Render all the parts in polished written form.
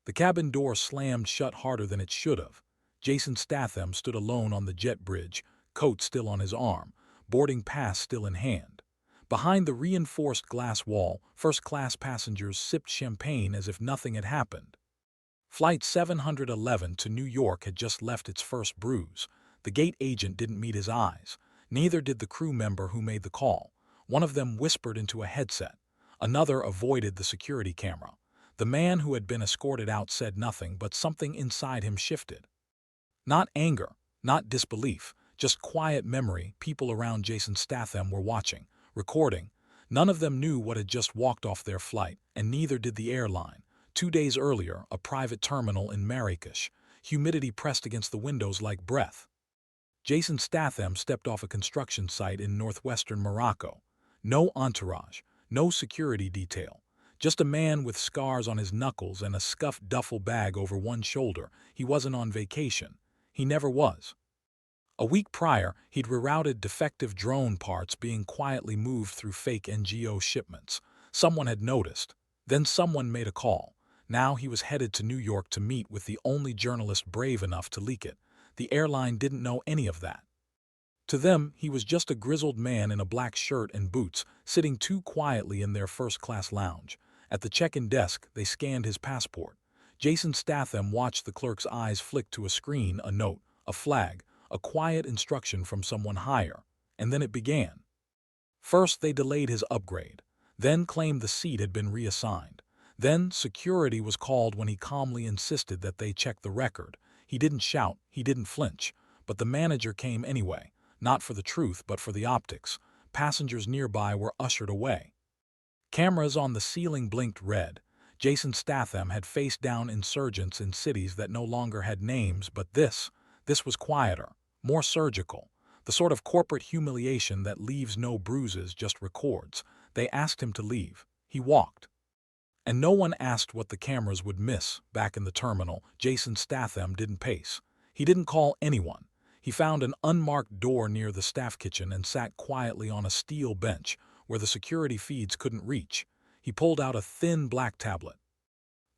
The cabin door slammed shut harder than it should have. Jason Statham stood alone on the jet bridge, coat still on his arm, boarding pass still in hand. Behind the reinforced glass wall, first-class passengers sipped champagne as if nothing had happened. Flight 711 to New York had just left its first bruise. The gate agent didn't meet his eyes. Neither did the crew member who made the call. One of them whispered into a headset. Another avoided the security camera. The man who had been escorted out said nothing, but something inside him shifted. Not anger, not disbelief, just quiet memory. People around Jason Statham were watching, recording. None of them knew what had just walked off their flight, and neither did the airline. 2 days earlier, a private terminal in Marrakesh. Humidity pressed against the windows like breath. Jason Statham stepped off a construction site in northwestern Morocco. No entourage, no security detail. Just a man with scars on his knuckles and a scuffed duffel bag over one shoulder. He wasn't on vacation. He never was. A week prior, he'd rerouted defective drone parts being quietly moved through fake NGO shipments. Someone had noticed. Then someone made a call. Now he was headed to New York to meet with the only journalist brave enough to leak it. The airline didn't know any of that. To them, he was just a grizzled man in a black shirt and boots, sitting too quietly in their first-class lounge. At the check-in desk, they scanned his passport. Jason Statham watched the clerk's eyes flick to a screen, a note, a flag, a quiet instruction from someone higher. And then it began. First, they delayed his upgrade. Then claimed the seat had been reassigned. Then security was called when he calmly insisted that they check the record. He didn't shout, he didn't flinch. But the manager came anyway, not for the truth but for the optics. Passengers nearby were ushered away. Cameras on the ceiling blinked red. Jason Statham had faced down insurgents in cities that no longer had names, but this was quieter, more surgical. The sort of corporate humiliation that leaves no bruises, just records. They asked him to leave. He walked. And no one asked what the cameras would miss. Back in the terminal, Jason Statham didn't pace. He didn't call anyone. He found an unmarked door near the staff kitchen and sat quietly on a steel bench where the security feeds couldn't reach. He pulled out a thin black tablet.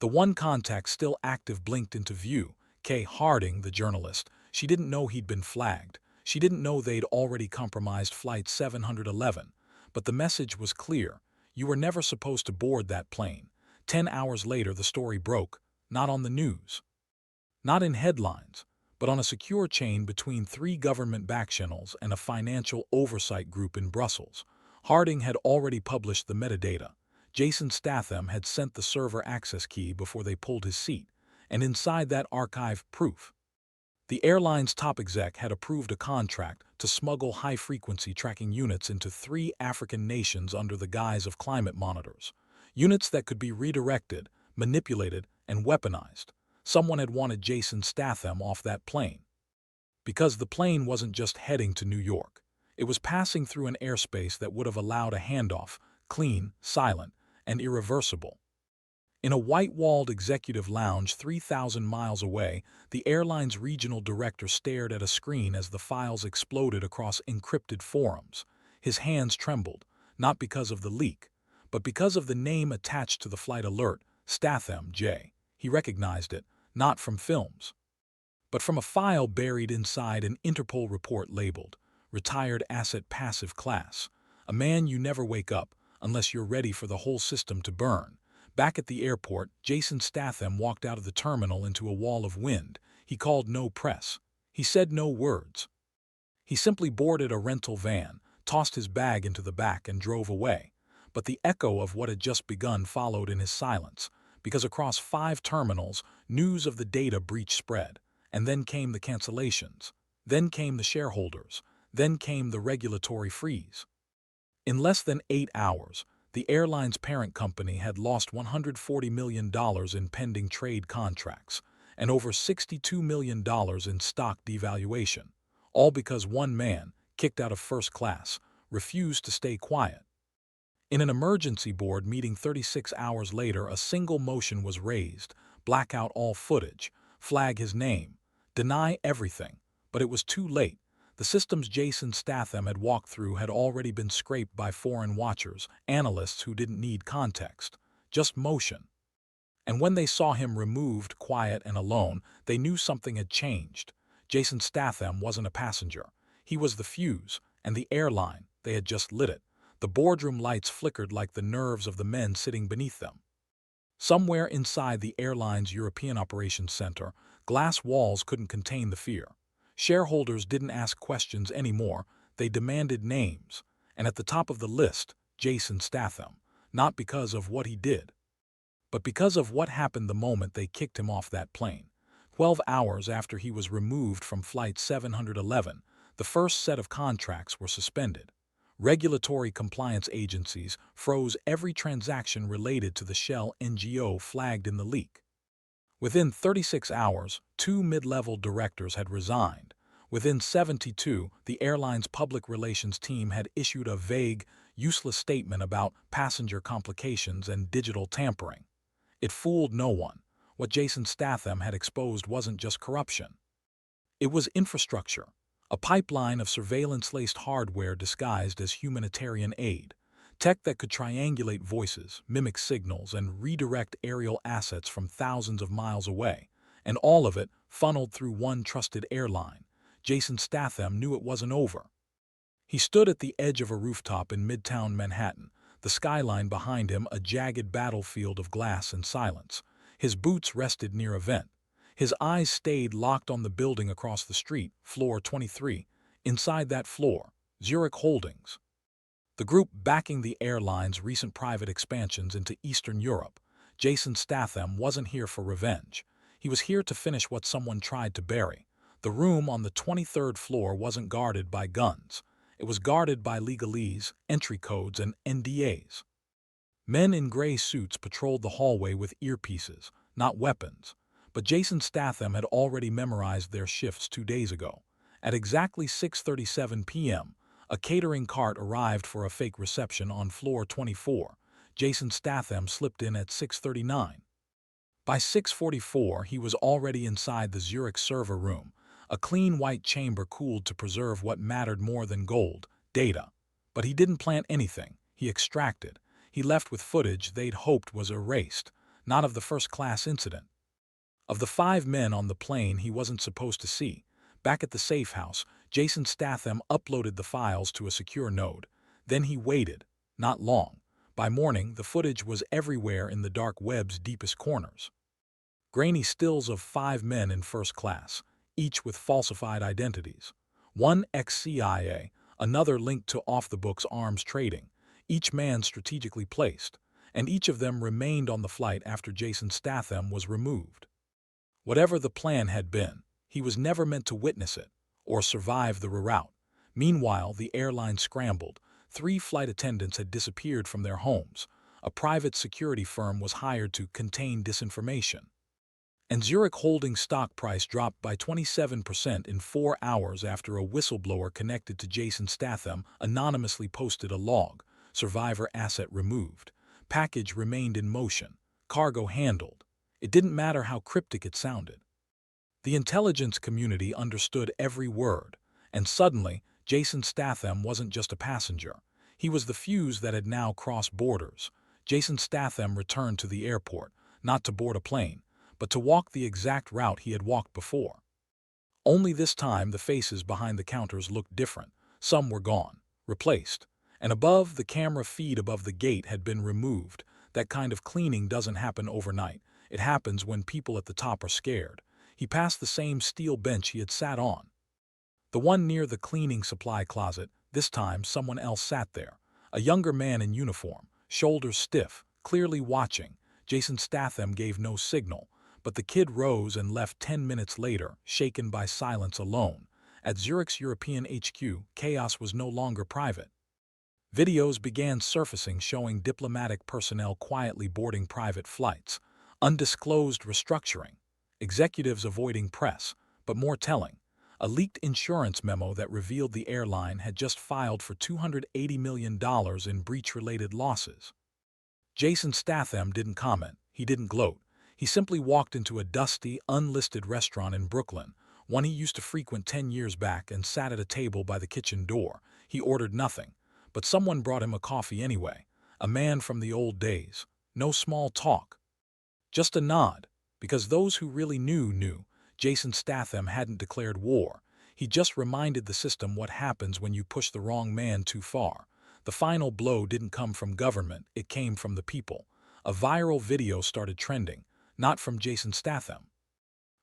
The one contact still active blinked into view. Kay Harding, the journalist. She didn't know he'd been flagged. She didn't know they'd already compromised Flight 711. But the message was clear. You were never supposed to board that plane. 10 hours later, the story broke. Not on the news. Not in headlines, but on a secure chain between 3 government backchannels and a financial oversight group in Brussels. Harding had already published the metadata. Jason Statham had sent the server access key before they pulled his seat, and inside that archive, proof. The airline's top exec had approved a contract to smuggle high-frequency tracking units into 3 African nations under the guise of climate monitors. Units that could be redirected, manipulated, and weaponized. Someone had wanted Jason Statham off that plane. Because the plane wasn't just heading to New York. It was passing through an airspace that would have allowed a handoff, clean, silent, and irreversible. In a white-walled executive lounge 3,000 miles away, the airline's regional director stared at a screen as the files exploded across encrypted forums. His hands trembled, not because of the leak, but because of the name attached to the flight alert, Statham J. He recognized it, not from films, but from a file buried inside an Interpol report labeled Retired Asset Passive Class. A man you never wake up unless you're ready for the whole system to burn. Back at the airport, Jason Statham walked out of the terminal into a wall of wind. He called no press. He said no words. He simply boarded a rental van, tossed his bag into the back, and drove away. But the echo of what had just begun followed in his silence, because across 5 terminals, news of the data breach spread. And then came the cancellations. Then came the shareholders. Then came the regulatory freeze. In less than 8 hours, the airline's parent company had lost $140 million in pending trade contracts and over $62 million in stock devaluation, all because one man, kicked out of first class, refused to stay quiet. In an emergency board meeting 36 hours later, a single motion was raised: black out all footage, flag his name, deny everything. But it was too late. The systems Jason Statham had walked through had already been scraped by foreign watchers, analysts who didn't need context, just motion. And when they saw him removed, quiet and alone, they knew something had changed. Jason Statham wasn't a passenger. He was the fuse, and the airline, they had just lit it. The boardroom lights flickered like the nerves of the men sitting beneath them. Somewhere inside the airline's European Operations Center, glass walls couldn't contain the fear. Shareholders didn't ask questions anymore, they demanded names. And at the top of the list, Jason Statham, not because of what he did, but because of what happened the moment they kicked him off that plane. 12 hours after he was removed from Flight 711, the first set of contracts were suspended. Regulatory compliance agencies froze every transaction related to the Shell NGO flagged in the leak. Within 36 hours, 2 mid-level directors had resigned. Within 72, the airline's public relations team had issued a vague, useless statement about passenger complications and digital tampering. It fooled no one. What Jason Statham had exposed wasn't just corruption. It was infrastructure, a pipeline of surveillance-laced hardware disguised as humanitarian aid, tech that could triangulate voices, mimic signals, and redirect aerial assets from thousands of miles away, and all of it funneled through one trusted airline. Jason Statham knew it wasn't over. He stood at the edge of a rooftop in Midtown Manhattan, the skyline behind him a jagged battlefield of glass and silence. His boots rested near a vent. His eyes stayed locked on the building across the street, floor 23. Inside that floor, Zurich Holdings, the group backing the airline's recent private expansions into Eastern Europe. Jason Statham wasn't here for revenge. He was here to finish what someone tried to bury. The room on the 23rd floor wasn't guarded by guns. It was guarded by legalese, entry codes, and NDAs. Men in gray suits patrolled the hallway with earpieces, not weapons. But Jason Statham had already memorized their shifts 2 days ago. At exactly 6:37 p.m., a catering cart arrived for a fake reception on floor 24. Jason Statham slipped in at 6:39. By 6:44, he was already inside the Zurich server room, a clean white chamber cooled to preserve what mattered more than gold, data. But he didn't plant anything, he extracted. He left with footage they'd hoped was erased, not of the first-class incident. Of the 5 men on the plane he wasn't supposed to see. Back at the safe house, Jason Statham uploaded the files to a secure node. Then he waited. Not long. By morning, the footage was everywhere in the dark web's deepest corners. Grainy stills of 5 men in first class, each with falsified identities. One ex-CIA, another linked to off-the-books arms trading, each man strategically placed, and each of them remained on the flight after Jason Statham was removed. Whatever the plan had been, he was never meant to witness it or survive the reroute. Meanwhile, the airline scrambled. 3 flight attendants had disappeared from their homes. A private security firm was hired to contain disinformation. And Zurich Holdings' stock price dropped by 27% in 4 hours after a whistleblower connected to Jason Statham anonymously posted a log. Survivor asset removed. Package remained in motion. Cargo handled. It didn't matter how cryptic it sounded. The intelligence community understood every word, and suddenly, Jason Statham wasn't just a passenger. He was the fuse that had now crossed borders. Jason Statham returned to the airport, not to board a plane, but to walk the exact route he had walked before. Only this time the faces behind the counters looked different. Some were gone, replaced. And above, the camera feed above the gate had been removed. That kind of cleaning doesn't happen overnight. It happens when people at the top are scared. He passed the same steel bench he had sat on, the one near the cleaning supply closet. This time someone else sat there, a younger man in uniform, shoulders stiff, clearly watching. Jason Statham gave no signal, but the kid rose and left 10 minutes later, shaken by silence alone. At Zurich's European HQ, chaos was no longer private. Videos began surfacing showing diplomatic personnel quietly boarding private flights, undisclosed restructuring, executives avoiding press, but more telling, a leaked insurance memo that revealed the airline had just filed for $280 million in breach-related losses. Jason Statham didn't comment, he didn't gloat. He simply walked into a dusty, unlisted restaurant in Brooklyn, one he used to frequent 10 years back, and sat at a table by the kitchen door. He ordered nothing, but someone brought him a coffee anyway. A man from the old days. No small talk. Just a nod, because those who really knew Jason Statham hadn't declared war. He just reminded the system what happens when you push the wrong man too far. The final blow didn't come from government, it came from the people. A viral video started trending, not from Jason Statham.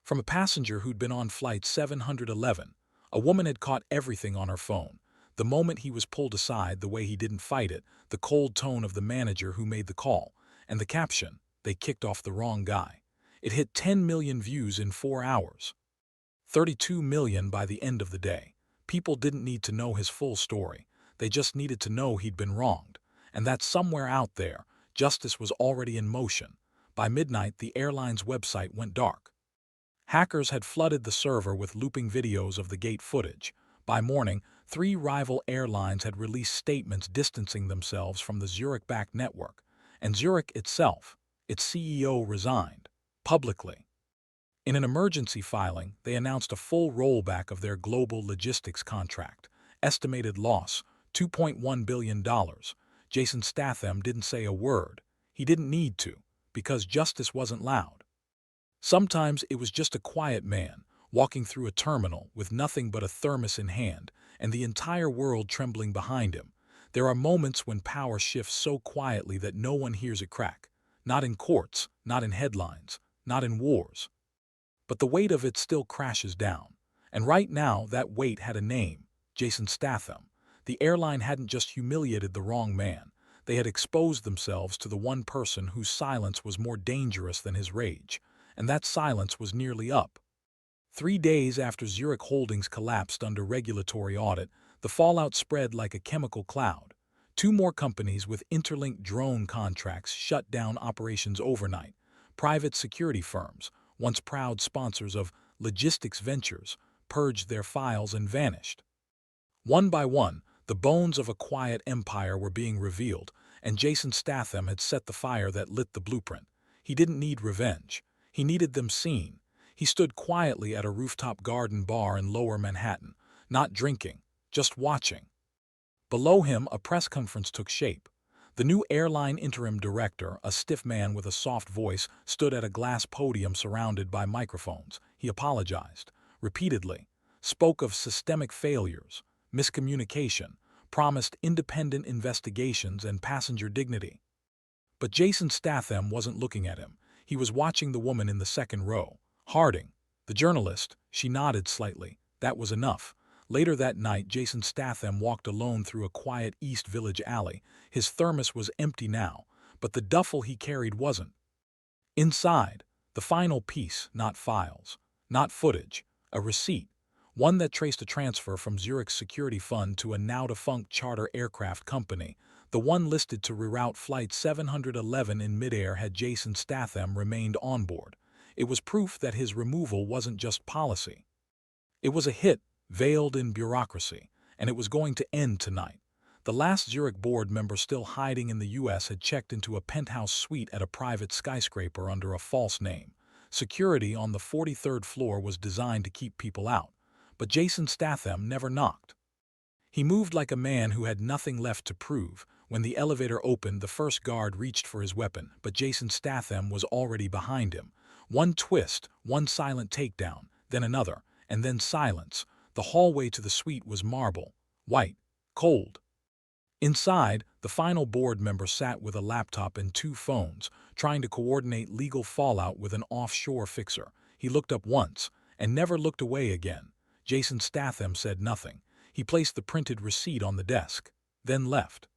From a passenger who'd been on flight 711, a woman had caught everything on her phone. The moment he was pulled aside, the way he didn't fight it, the cold tone of the manager who made the call, and the caption, "They kicked off the wrong guy." It hit 10 million views in 4 hours. 32 million by the end of the day. People didn't need to know his full story. They just needed to know he'd been wronged. And that somewhere out there, justice was already in motion. By midnight, the airline's website went dark. Hackers had flooded the server with looping videos of the gate footage. By morning, 3 rival airlines had released statements distancing themselves from the Zurich-backed network. And Zurich itself, its CEO, resigned, publicly. In an emergency filing, they announced a full rollback of their global logistics contract. Estimated loss, $2.1 billion. Jason Statham didn't say a word. He didn't need to, because justice wasn't loud. Sometimes it was just a quiet man, walking through a terminal with nothing but a thermos in hand, and the entire world trembling behind him. There are moments when power shifts so quietly that no one hears it crack. Not in courts, not in headlines, not in wars. But the weight of it still crashes down. And right now, that weight had a name, Jason Statham. The airline hadn't just humiliated the wrong man. They had exposed themselves to the one person whose silence was more dangerous than his rage. And that silence was nearly up. 3 days after Zurich Holdings collapsed under regulatory audit, the fallout spread like a chemical cloud. 2 more companies with interlinked drone contracts shut down operations overnight. Private security firms, once proud sponsors of logistics ventures, purged their files and vanished. One by one, the bones of a quiet empire were being revealed, and Jason Statham had set the fire that lit the blueprint. He didn't need revenge. He needed them seen. He stood quietly at a rooftop garden bar in Lower Manhattan, not drinking, just watching. Below him, a press conference took shape. The new airline interim director, a stiff man with a soft voice, stood at a glass podium surrounded by microphones. He apologized, repeatedly, spoke of systemic failures, miscommunication, promised independent investigations and passenger dignity. But Jason Statham wasn't looking at him. He was watching the woman in the second row. Harding, the journalist. She nodded slightly. That was enough. Later that night, Jason Statham walked alone through a quiet East Village alley. His thermos was empty now, but the duffel he carried wasn't. Inside, the final piece, not files, not footage, a receipt, one that traced a transfer from Zurich's security fund to a now-defunct charter aircraft company. The one listed to reroute Flight 711 in midair had Jason Statham remained on board. It was proof that his removal wasn't just policy. It was a hit, veiled in bureaucracy, and it was going to end tonight. The last Zurich board member still hiding in the U.S. had checked into a penthouse suite at a private skyscraper under a false name. Security on the 43rd floor was designed to keep people out, but Jason Statham never knocked. He moved like a man who had nothing left to prove. When the elevator opened, the first guard reached for his weapon, but Jason Statham was already behind him. One twist, one silent takedown, then another, and then silence. The hallway to the suite was marble, white, cold. Inside, the final board member sat with a laptop and 2 phones, trying to coordinate legal fallout with an offshore fixer. He looked up once, and never looked away again. Jason Statham said nothing. He placed the printed receipt on the desk, then left.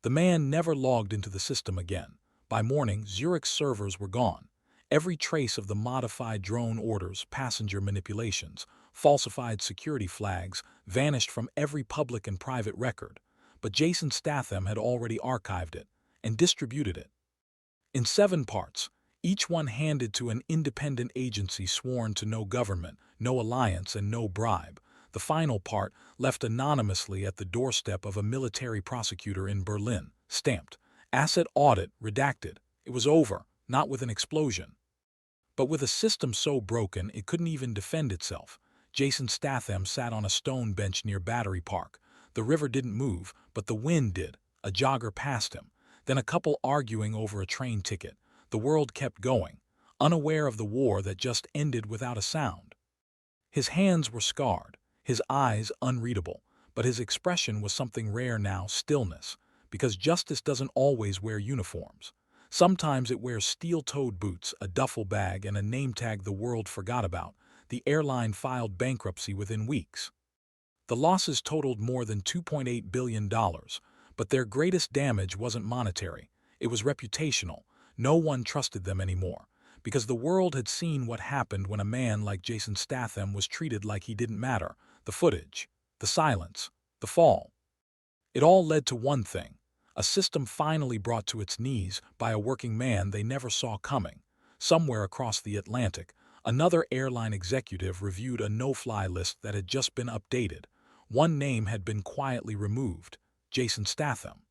The man never logged into the system again. By morning, Zurich's servers were gone. Every trace of the modified drone orders, passenger manipulations, falsified security flags vanished from every public and private record. But Jason Statham had already archived it and distributed it. In 7 parts, each one handed to an independent agency sworn to no government, no alliance, and no bribe. The final part left anonymously at the doorstep of a military prosecutor in Berlin, stamped, "Asset audit redacted." It was over, not with an explosion, but with a system so broken it couldn't even defend itself. Jason Statham sat on a stone bench near Battery Park. The river didn't move, but the wind did. A jogger passed him, then a couple arguing over a train ticket. The world kept going, unaware of the war that just ended without a sound. His hands were scarred, his eyes unreadable, but his expression was something rare now: stillness, because justice doesn't always wear uniforms. Sometimes it wears steel-toed boots, a duffel bag, and a name tag the world forgot about. The airline filed bankruptcy within weeks. The losses totaled more than $2.8 billion, but their greatest damage wasn't monetary. It was reputational. No one trusted them anymore, because the world had seen what happened when a man like Jason Statham was treated like he didn't matter. The footage, the silence, the fall. It all led to one thing: a system finally brought to its knees by a working man they never saw coming. Somewhere across the Atlantic, another airline executive reviewed a no-fly list that had just been updated. One name had been quietly removed: Jason Statham.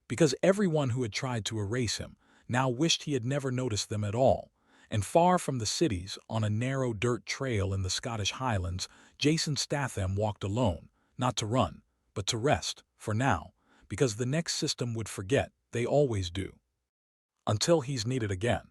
Because everyone who had tried to erase him now wished he had never noticed them at all. And far from the cities, on a narrow dirt trail in the Scottish Highlands, Jason Statham walked alone, not to run, but to rest, for now, because the next system would forget. They always do. Until he's needed again.